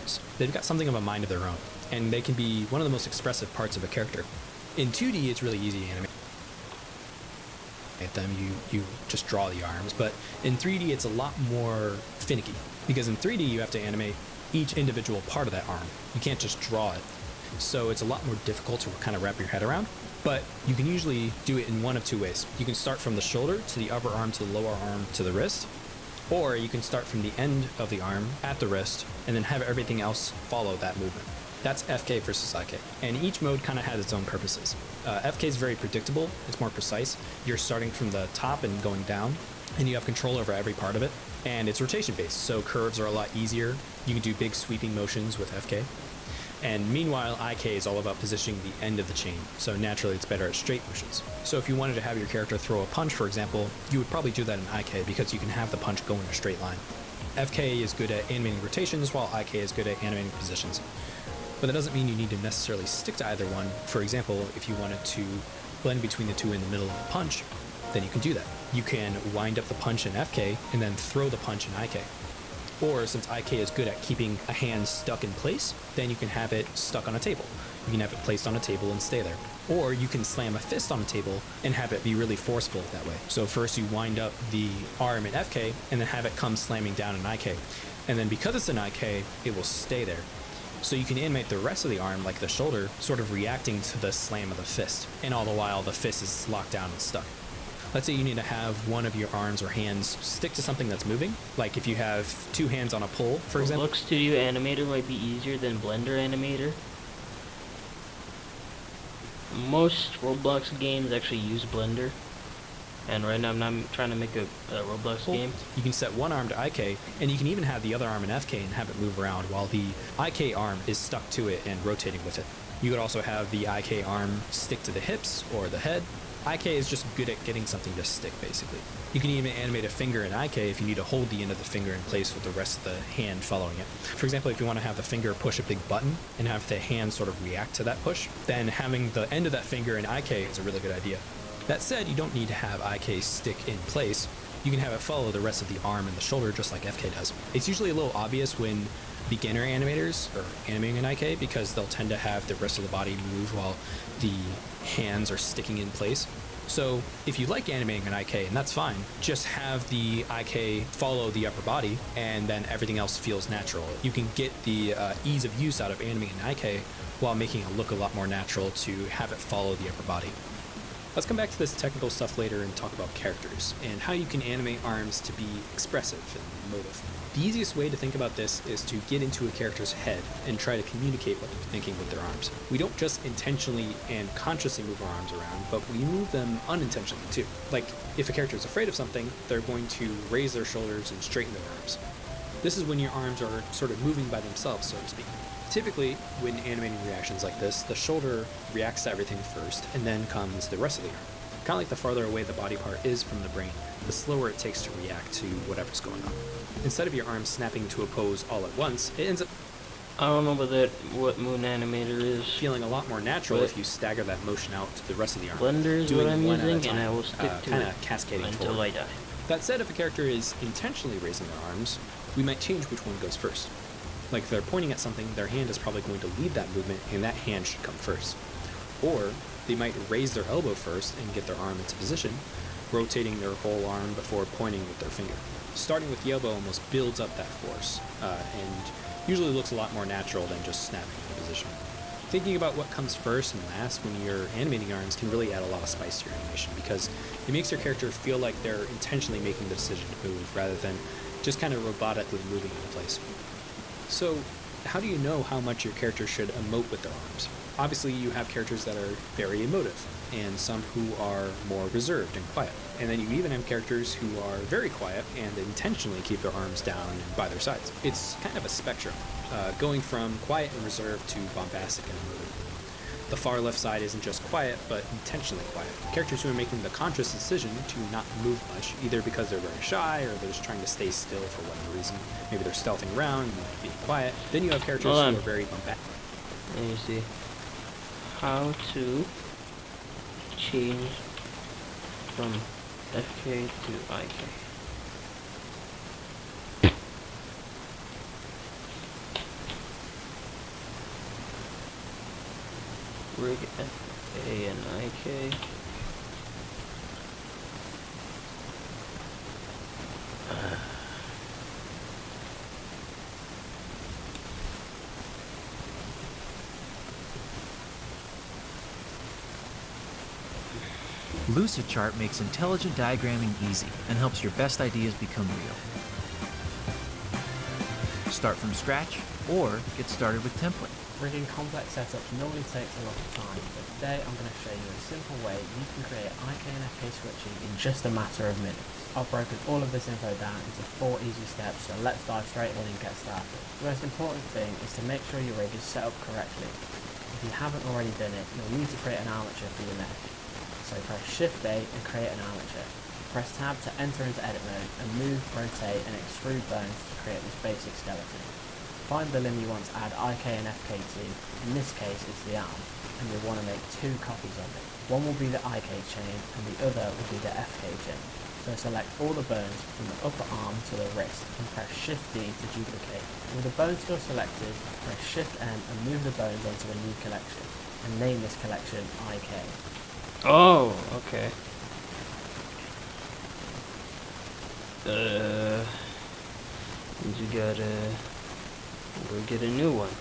motions. They've got something of a mind of their own, and they can be one of the most expressive parts of a character. In 2D, it's really easy to animate them. You just draw the arms, but in 3D, it's a lot more finicky, because in 3D, you have to animate each individual part of that arm. You can't just draw it. So it's a lot more difficult to kind of wrap your head around, but you can usually do it in one of two ways. You can start from the shoulder to the upper arm to the lower arm to the wrist, or you can start from the end of the arm at the wrist and then have everything else follow that movement. That's FK versus IK, and each mode kind of has its own purposes. FK is very predictable, it's more precise. You're starting from the top and going down, and you have control over every part of it, and it's rotation based, so curves are a lot easier. You can do big sweeping motions with FK. And meanwhile, IK is all about positioning the end of the chain, so naturally it's better at straight motions. So if you wanted to have your character throw a punch, for example, you would probably do that in IK because you can have the punch go in a straight line. FK is good at animating rotations, while IK is good at animating positions. But that doesn't mean you need to necessarily stick to either one. For example, if you wanted to blend between the two in the middle of the punch, then you can do that. You can wind up the punch in FK and then throw the punch in IK. Or since IK is good at keeping a hand stuck in place, then you can have it stuck on a table. You can have it placed on a table and stay there. Or you can slam a fist on a table and have it be really forceful that way. So first you wind up the arm in FK and then have it come slamming down in IK. And then because it's in IK, it will stay there. So you can animate the rest of the arm, like the shoulder, sort of reacting to the slam of the fist. And all the while the fist is locked down and stuck. Let's say you need to have one of your arms or hands stick to something that's moving. Like if you have two hands on a pole, for example. Roblox Studio Animator might be easier than Blender Animator. Most Roblox games actually use Blender. And right now I'm trying to make a Roblox game. You can set one arm to IK, and you can even have the other arm in FK and have it move around while the IK arm is stuck to it and rotating with it. You could also have the IK arm stick to the hips or the head. IK is just good at getting something to stick, basically. You can even animate a finger in IK if you need to hold the end of the finger in place with the rest of the hand following it. For example, if you want to have the finger push a big button and have the hand sort of react to that push, then having the end of that finger in IK is a really good idea. That said, you don't need to have IK stick in place. You can have it follow the rest of the arm and the shoulder just like FK does. It's usually a little obvious when beginner animators are animating in IK because they'll tend to have the rest of the body move while the hands are sticking in place. So if you like animating in IK, and that's fine, just have the IK follow the upper body and then everything else feels natural. You can get the ease of use out of animating in IK while making it look a lot more natural to have it follow the upper body. Let's come back to this technical stuff later and talk about characters and how you can animate arms to be expressive and emotive. The easiest way to think about this is to get into a character's head and try to communicate what they're thinking with their arms. We don't just intentionally and consciously move our arms around, but we move them unintentionally too. Like, if a character is afraid of something, they're going to raise their shoulders and straighten their arms. This is when your arms are sort of moving by themselves, so to speak. Typically, when animating reactions like this, the shoulder reacts to everything first, and then comes the rest of the arm. Kind of like the farther away the body part is from the brain, the slower it takes to react to whatever's going on. Instead of your arm snapping to a pose all at once, it ends up I don't know what Moon Animator is. feeling a lot more natural if you stagger that motion out to the rest of the arm. Blender is doing what I'm one at a using, and time, I will stick to kinda it cascading until forward. I die. That said, if a character is intentionally raising their arms, we might change which one goes first. Like if they're pointing at something, their hand is probably going to lead that movement, and that hand should come first. Or they might raise their elbow first and get their arm into position, rotating their whole arm before pointing with their finger. Starting with the elbow almost builds up that force, and usually looks a lot more natural than just snapping into position. Thinking about what comes first and last when you're animating arms can really add a lot of spice to your animation because it makes your character feel like they're intentionally making the decision to move rather than just kind of robotically moving into place. So, how do you know how much your character should emote with their arms? Obviously, you have characters that are very emotive, and some who are more reserved and quiet. And then you even have characters who are very quiet and intentionally keep their arms down and by their sides. It's kind of a spectrum, going from quiet and reserved to bombastic and emotive. The far left side isn't just quiet, but intentionally quiet. Characters who are making the conscious decision to not move much, either because they're very shy or they're just trying to stay still for whatever reason. Maybe they're stealthing around and being quiet. Then you have characters who are very bombastic. Let me see. How to change from FK to IK. rig A and IK. Lucidchart makes intelligent diagramming easy and helps your best ideas become real. Start from scratch or get started with template. Rigging complex setups normally takes a lot of time, but today I'm going to show you a simple way you can create IK and FK switching in just a matter of minutes. I've broken all of this info down into 4 easy steps, so let's dive straight in and get started. The most important thing is to make sure your rig is set up correctly. If you haven't already done it, you'll need to create an armature for your mesh. So press Shift A and create an armature. Press Tab to enter into edit mode and move, rotate and extrude bones to create this basic skeleton. Find the limb you want to add IK and FK to, in this case it's the arm, and you'll want to make 2 copies of it. One will be the IK chain and the other will be the FK chain. So select all the bones from the upper arm to the wrist and press Shift D to duplicate. With the bone still selected, press Shift N and move the bones onto a new collection, and name this collection IK. Oh, okay. You gotta go get a new one.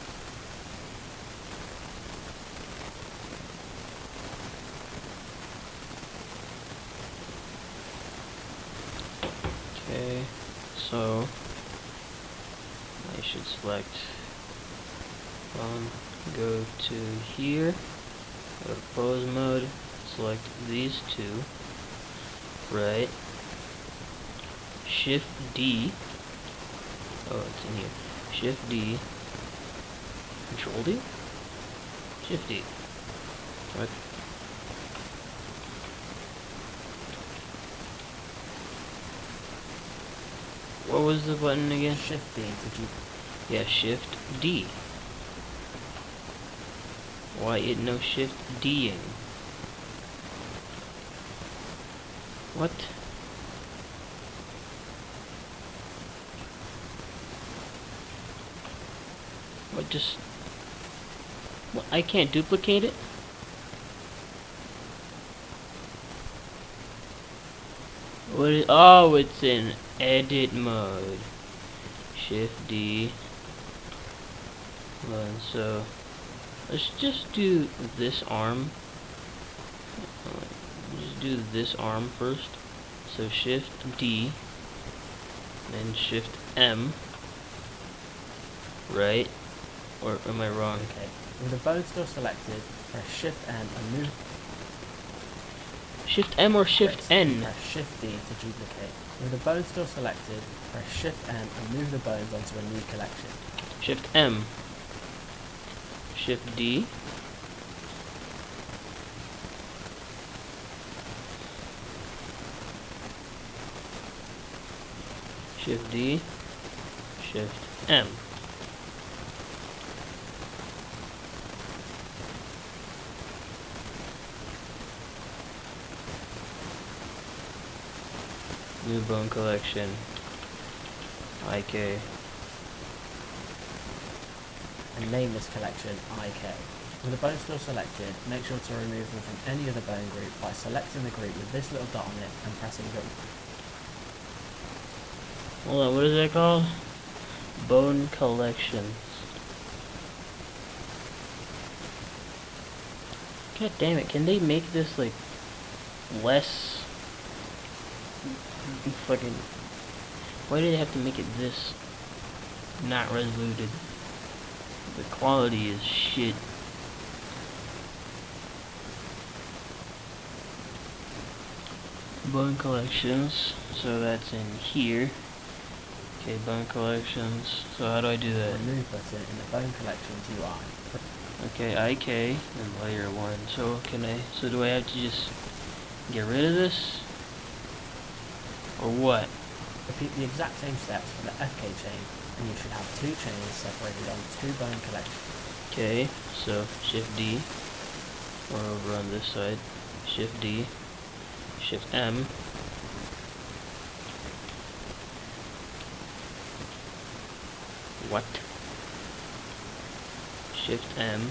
Okay, so I should select go to here, go to pose mode, select these 2, right, Shift D, oh it's in here, Shift D, Control D, Shift D, what? What was the button again? Shift D to duplicate. Yeah, Shift D. Why it no Shift D-ing? What? What just... What, I can't duplicate it? What is... Oh, it's in edit mode. Shift D. Hold on, so... Let's just do this arm. Just do this arm first. So Shift D, then Shift M. Right? Or am I wrong? Okay. With the bone still selected, press Shift N and move. Shift M or Shift N? Press Shift D to duplicate. With the bone still selected, press Shift N and move the bones onto a new collection. Shift M. Shift D. Shift D. Shift M. New bone collection. IK. And name this collection IK. With the bones still selected, make sure to remove them from any other bone group by selecting the group with this little dot on it and pressing go. Hold on, what is that called? Bone collections. God damn it, can they make this like less fucking... Why do they have to make it this not resoluted? The quality is shit. Bone collections, so that's in here. Okay, bone collections. So how do I do that? Remove button in the bone collections UI. Okay, IK and layer 1. So can I? So do I have to just get rid of this, or what? Repeat the exact same steps for the FK chain, and you should have 2 chains separated on 2 bone collections. Okay, so Shift D, or over on this side, Shift D, Shift M. What? Shift M.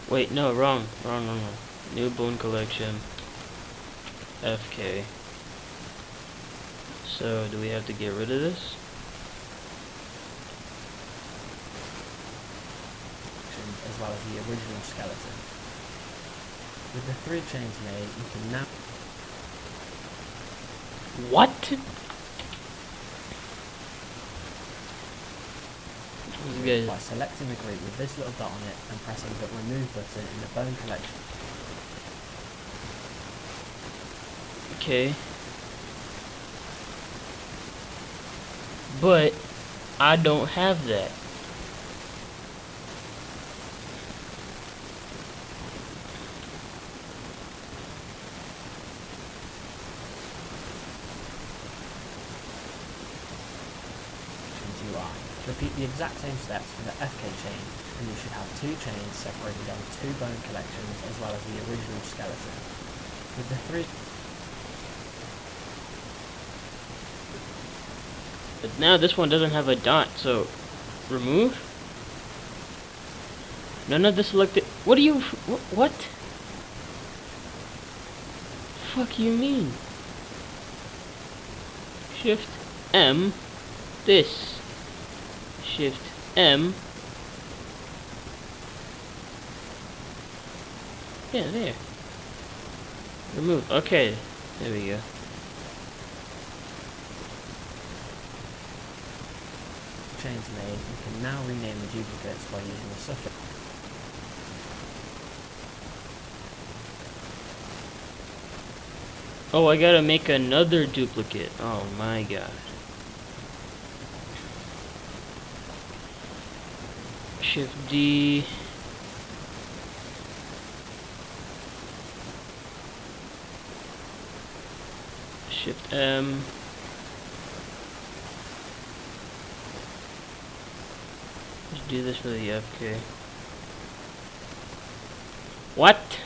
Wait, no, wrong. New bone collection. FK. So, do we have to get rid of this? As well as the original skeleton. With the 3 chains made, you can now What? These by guys. selecting the group with this little dot on it and pressing the remove button in the bone collection. Okay. But I don't have that. Choose UI. Repeat the exact same steps for the FK chain, and you should have 2 chains separated on 2 bone collections as well as the original skeleton. With the 3 But now this one doesn't have a dot, so remove? None of the selected. What do you. What? Fuck you mean? Shift M. This. Shift M. Yeah, there. Remove. Okay. There we go. chains made, you can now rename the duplicates by using the suffix. Oh, I gotta make another duplicate. Oh my god. Shift D. Shift M. Let's do this for the FK. What?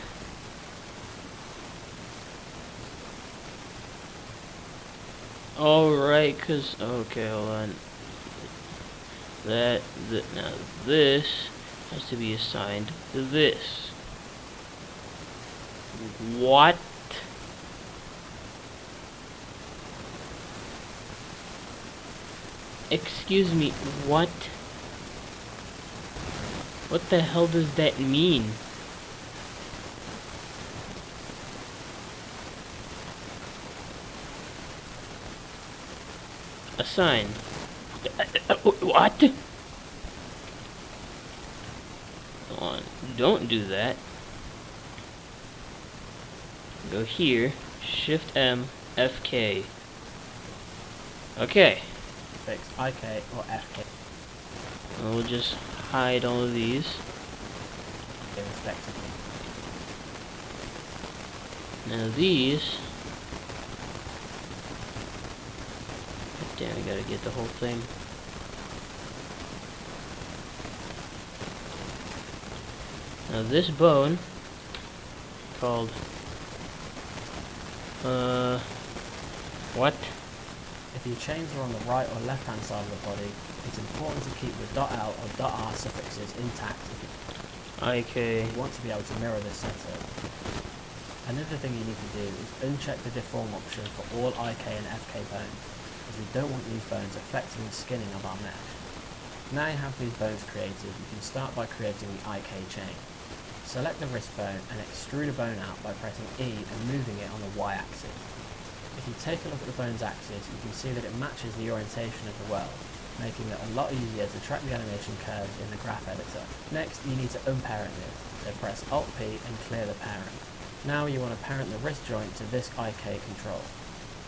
Alright, cause okay, hold on. Now this has to be assigned to this. What? Excuse me, what? What the hell does that mean? Assign. What? Hold on. Don't do that. Go here. Shift M. FK. Okay. Fix IK or FK And we'll just hide all of these. respectively. Now these. Damn, I gotta get the whole thing. Now this bone, called, what? If your chains are on the right or left hand side of the body, it's important to keep the .L or .R suffixes intact if IK. you want to be able to mirror this setup. Another thing you need to do is uncheck the deform option for all IK and FK bones, as we don't want these bones affecting the skinning of our mesh. Now you have these bones created, you can start by creating the IK chain. Select the wrist bone and extrude a bone out by pressing E and moving it on the Y axis. If you take a look at the bone's axis, you can see that it matches the orientation of the world, making it a lot easier to track the animation curves in the graph editor. Next, you need to unparent this, so press Alt-P and clear the parent. Now you want to parent the wrist joint to this IK control.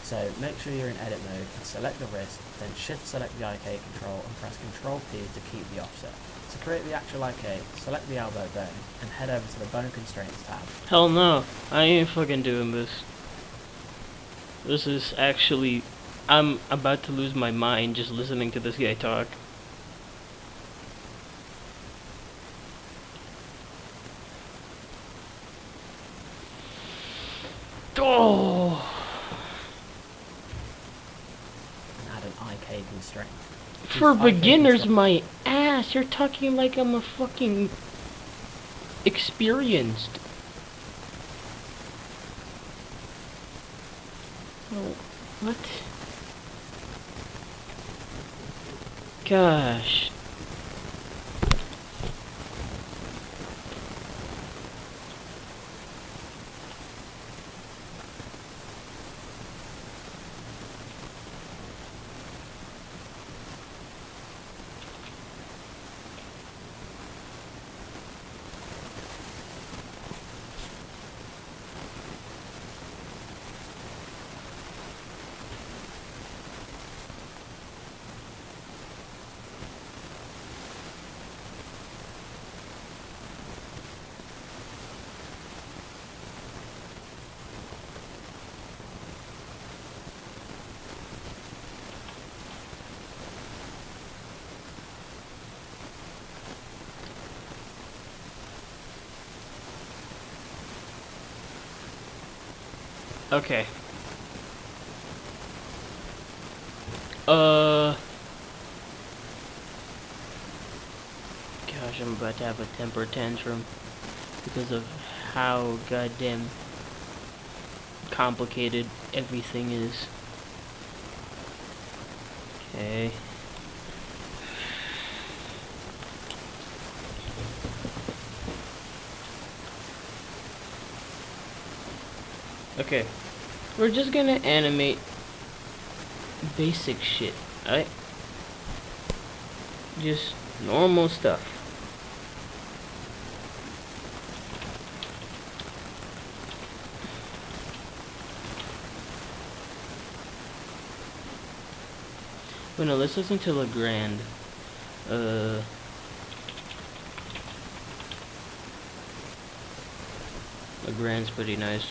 So make sure you're in edit mode and select the wrist, then shift select the IK control and press Ctrl-P to keep the offset. To create the actual IK, select the elbow bone and head over to the bone constraints tab. Hell no, I ain't fucking doing this. This is actually, I'm about to lose my mind just listening to this guy talk. Oh! And add an IK constraint. For Use IK beginners, constraint. my ass, you're talking like I'm a fucking experienced. Oh, what? Gosh. Okay. Gosh, I'm about to have a temper tantrum because of how goddamn complicated everything is. Okay. Okay. We're just gonna animate basic shit, alright? Just normal stuff. But no, let's listen to Legrand. Legrand's pretty nice.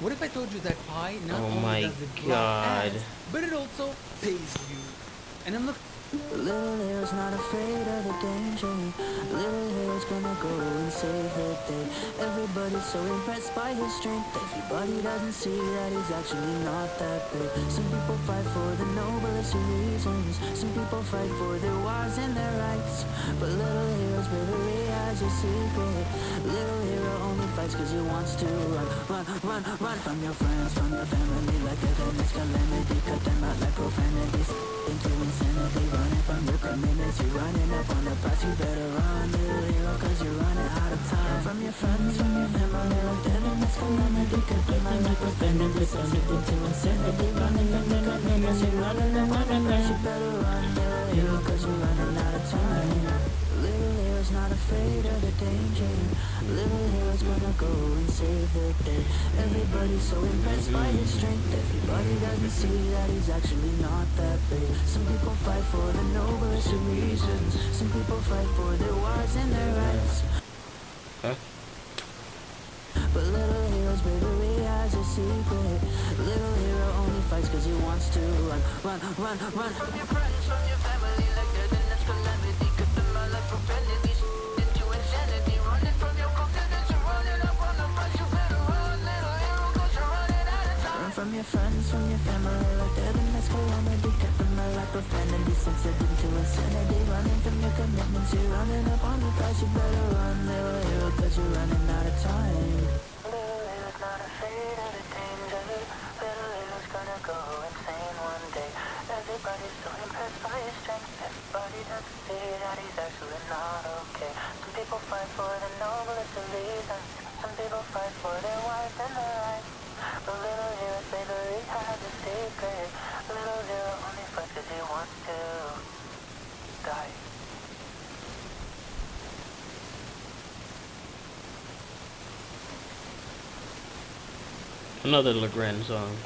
What if I told you that pie not Oh only my does it draw God. ads, but it also pays you? And I'm looking. Little hero's not afraid of the danger. Little hero's gonna go and save the day. Everybody's so impressed by his strength. Everybody doesn't see that he's actually not that big. Some people fight for the noblest of reasons. Some people fight for their wives and their rights. But little hero's bravery has a secret. Little hero only fights cause he wants to run from your friends, from your family. Like a next calamity, cut them out like profanities. Into insanity, running from your commitments. You're running up on the price, you better run, little hero, cause you're running out of time. From your friends, from your family, like that next calamity. Cut them out like profanities. Into insanity, running from your commitments. You're running up on the price, you better run, little hero, cause you're running out of time. Little hero's not afraid of the danger. Little hero's gonna go and save the day. Everybody's so impressed by his strength. Everybody doesn't see that he's actually not that big. Some people fight for the noblest of reasons. Some people fight for their wives and their rights. Huh? But little hero's bravery has a secret. Little hero only fights cause he wants to run. From your friends, from your family, like they're the next calamity. Cut them out like profanities. Into insanity, running from your confidence. You're running up on the price, you better run, little hero, cause you're running out of time. Run from your friends, from your family, like they're the next calamity. Cut them out like profanity, sensitive to insanity. Running from your commitments, you're running up on the price, you better run, little hero, cause you're running out of time. Little hero's not afraid of the danger. Little hero's gonna go insane one day. Everybody's so impressed by his strength. Everybody doesn't see that he's actually not okay. Some people fight for the noblest of reasons. Some people fight for their wives and their rights. But little hero's bravery has a secret. Little hero only fights cause he wants to die. Another Legrand song.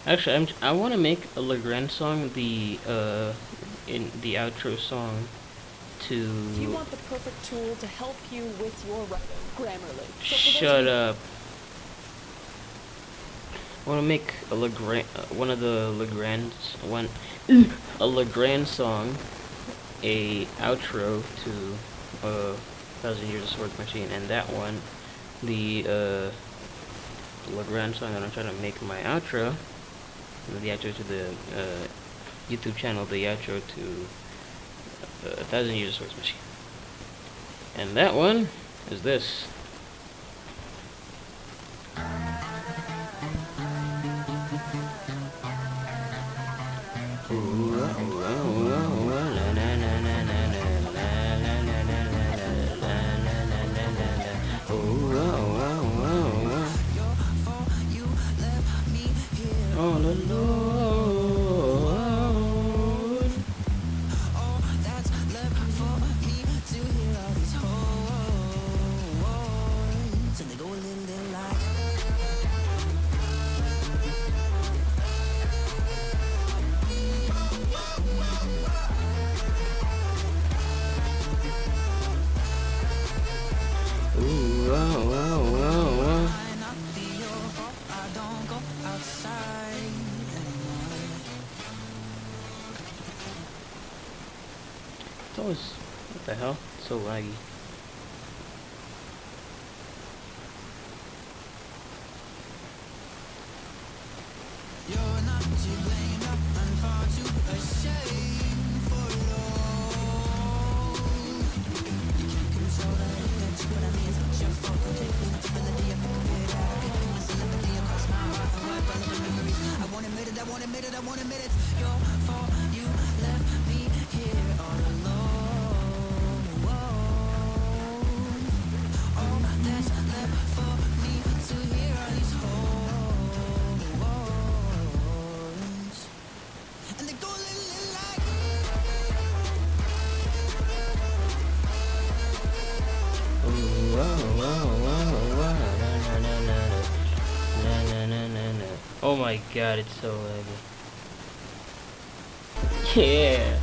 Actually, I want to make a Legrand song in the outro song to. If you want the perfect tool to help you with your writing, Grammarly. So for those Shut of you- up. I want to make a one of the a Legrand song, a outro to 1,000 Years of Swords Machine, and that one, the Legrand song that I'm trying to make my outro, the outro to the YouTube channel, the outro to 1,000 Years of Swords Machine. And that one is this. All alone. That's left for me to hear all these horns, and they go a little like. Ooh, oh, oh, oh, oh. Might not be your fault, I don't go outside anymore. It's always, what the hell? It's so laggy. You're not to blame, I'm far too ashamed for it all. You can't control the hate that you put on me, it's not your fault. Don't take responsibility, I pick up it out. Picking my sympathy across my heart and wipe all of the memories. I won't admit it, I won't admit it, I won't admit it's your fault. You left me here all alone. All that's left for me to hear are these horns, and they go a little like. Ooh, oh, oh, oh, oh, na, na, na, na, na, na, na, na. Oh my god, it's so laggy. Yeah.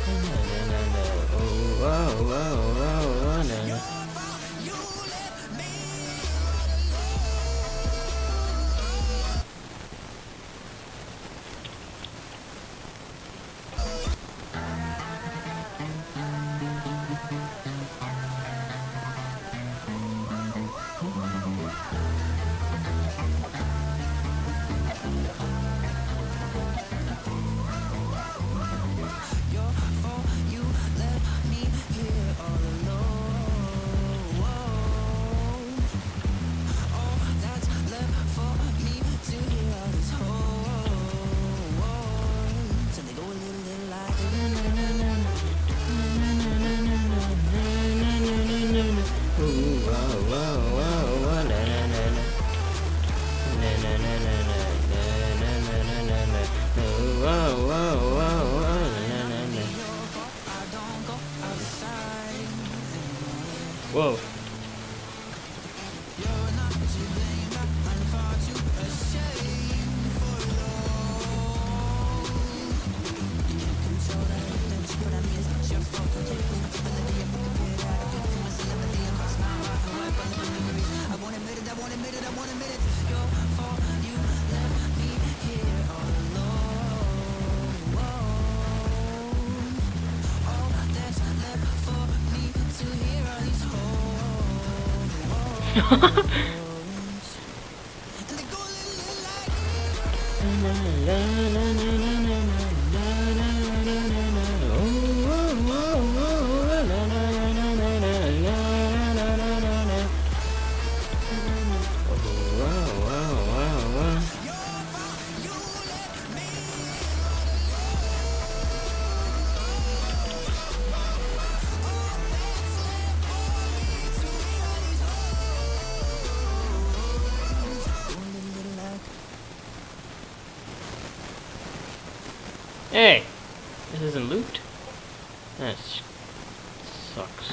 Na, na, na, na. Ooh, oh, oh, oh, oh, na, na. Your fault, you left me here all alone. All that's left for me to hear are these horns, and they go a little like. Ooh, oh, oh, oh, oh, na, na, na, na. Na, na, na, na, na, na, na, na, na, na. Ooh, oh, oh, oh, oh, na, na, na. Whoa. Hey, this isn't looped. That sucks.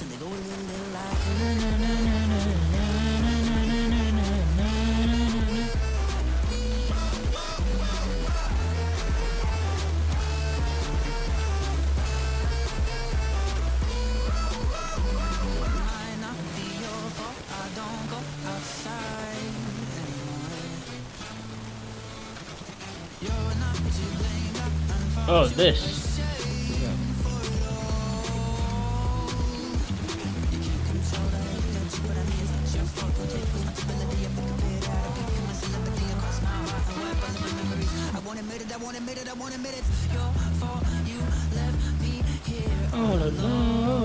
And they go a little like. Oh, this. All alone.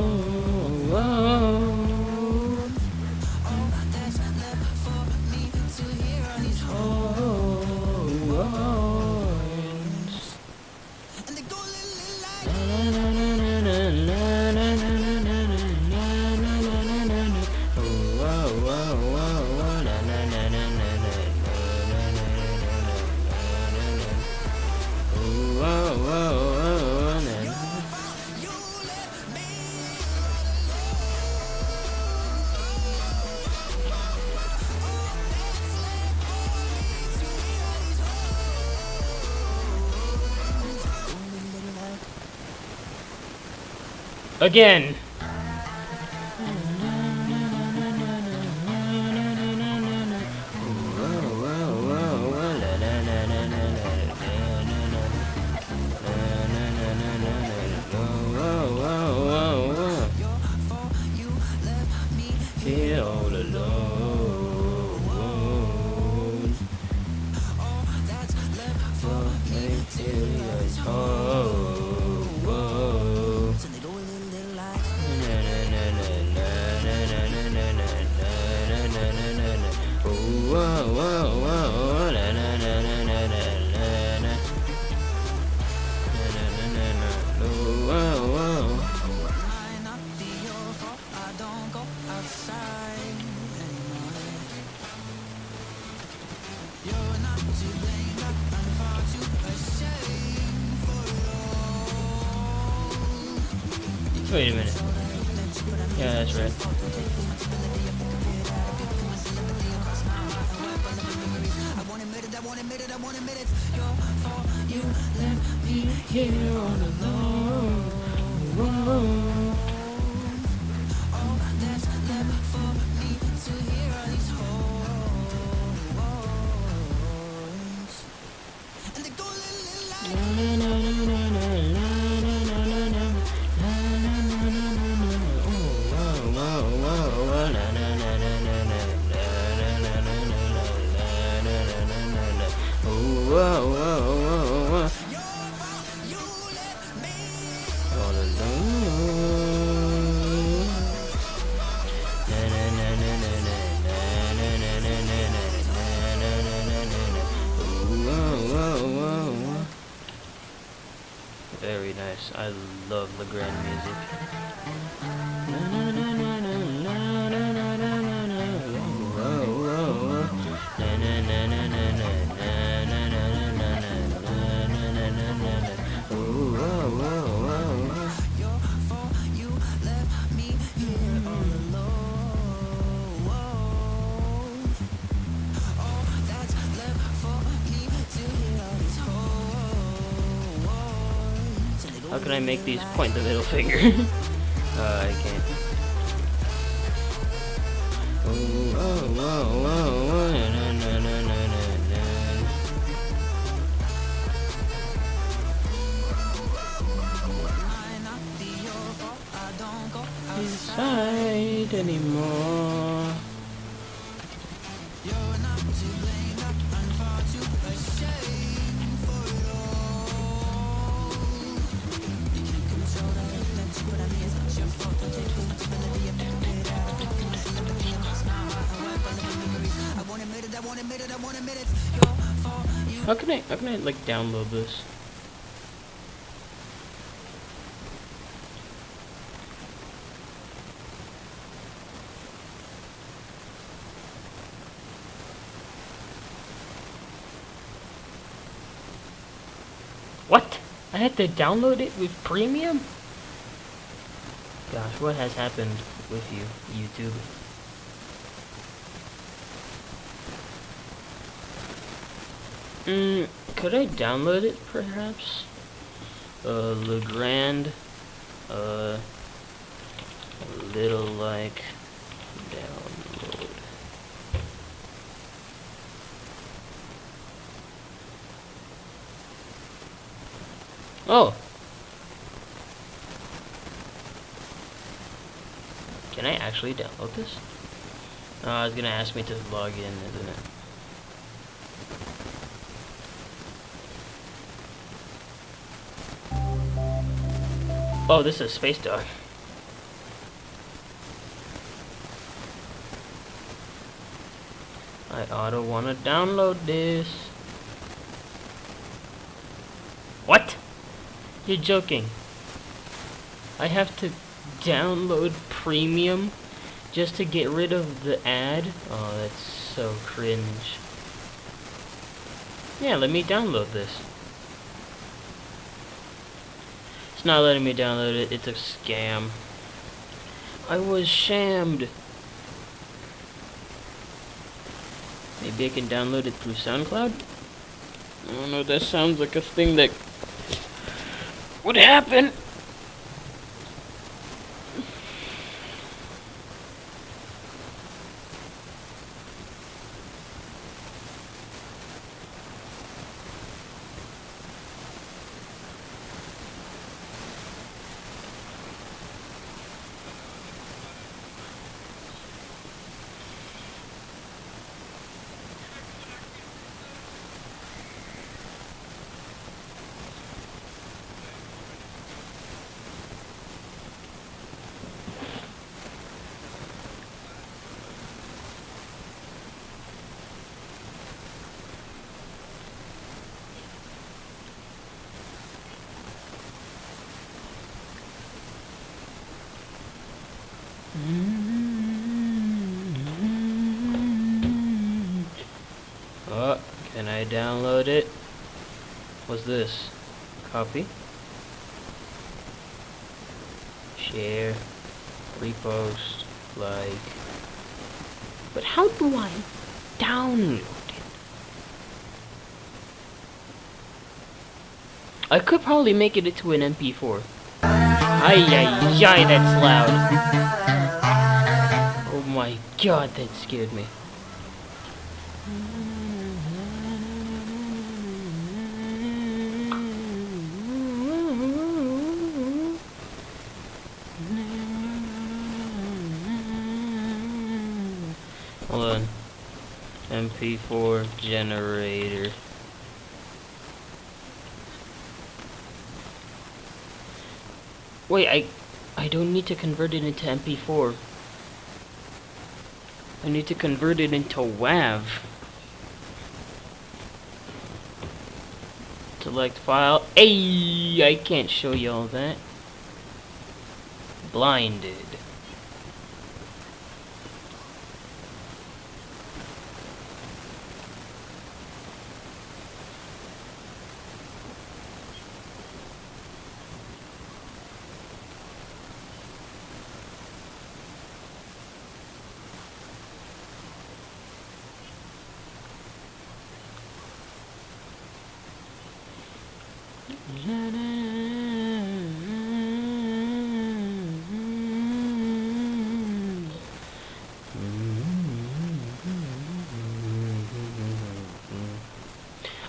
Again. Feel all alone. That's left for me till you're home. So they go a little like. Wait a minute. Yeah, that's right. Very nice. I love Legrand music. How can I make these point the middle finger? I can't. Inside anymore. How can I like download this? What? I had to download it with premium? Gosh, what has happened with you, YouTube? Could I download it, perhaps? Legrand, little like download. Oh. Can I actually download this? Oh, it's gonna ask me to log in, isn't it? Oh, this is Space Dog. I oughta wanna download this. What? You're joking. I have to download premium just to get rid of the ad? Oh, that's so cringe. Yeah, let me download this. It's not letting me download it, it's a scam. I was shammed. Maybe I can download it through SoundCloud? I don't know, that sounds like a thing that would happen. Oh, can I download it? What's this? Copy. Share. Repost. Like. But how do I download it? I could probably make it into an MP4. Ay, ay, ay, that's loud. Oh my god, that scared me. Hold on. MP4 generator. Wait, I don't need to convert it into MP4. I need to convert it into WAV. Select file. Hey, I can't show you all that. Blinded.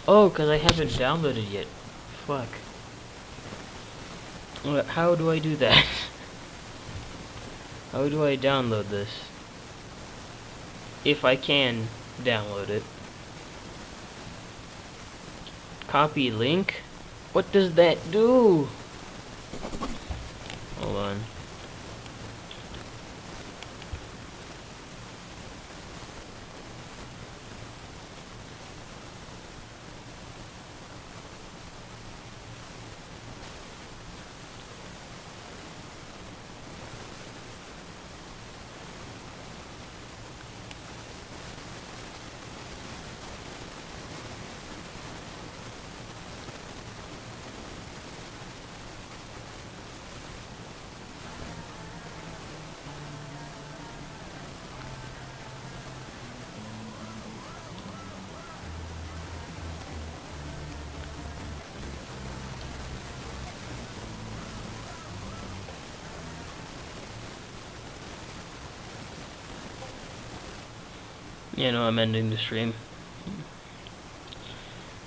Oh, because I haven't downloaded yet. Fuck. How do I do that? How do I download this? If I can download it. Copy link? What does that do? Hold on. You know, I'm ending the stream.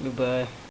Goodbye.